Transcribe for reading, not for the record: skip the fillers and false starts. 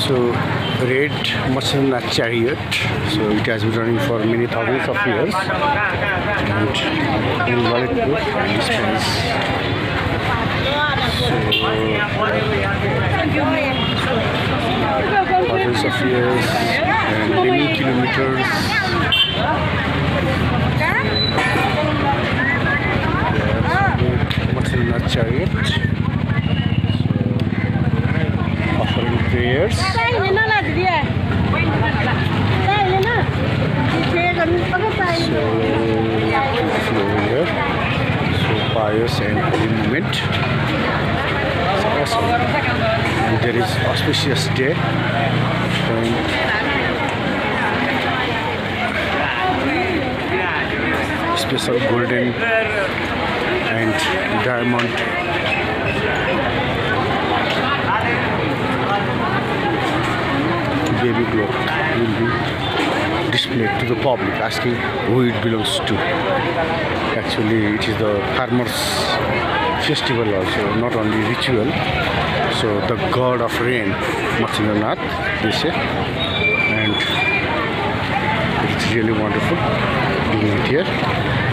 So, red machhindra chariot. So it has been running for many thousands of years. And in Lalitpur, this place. Thousands of years and many kilometers. Machhindra chariot. Offering prayers. So here, so pious and holy moment. It's awesome. And there is auspicious day. Special golden and diamond baby clock will be displayed to the public, asking who it belongs to. Actually, it is the farmers' festival also, not only ritual. So the god of rain, machhindra nath, they say, and it's really wonderful doing it here.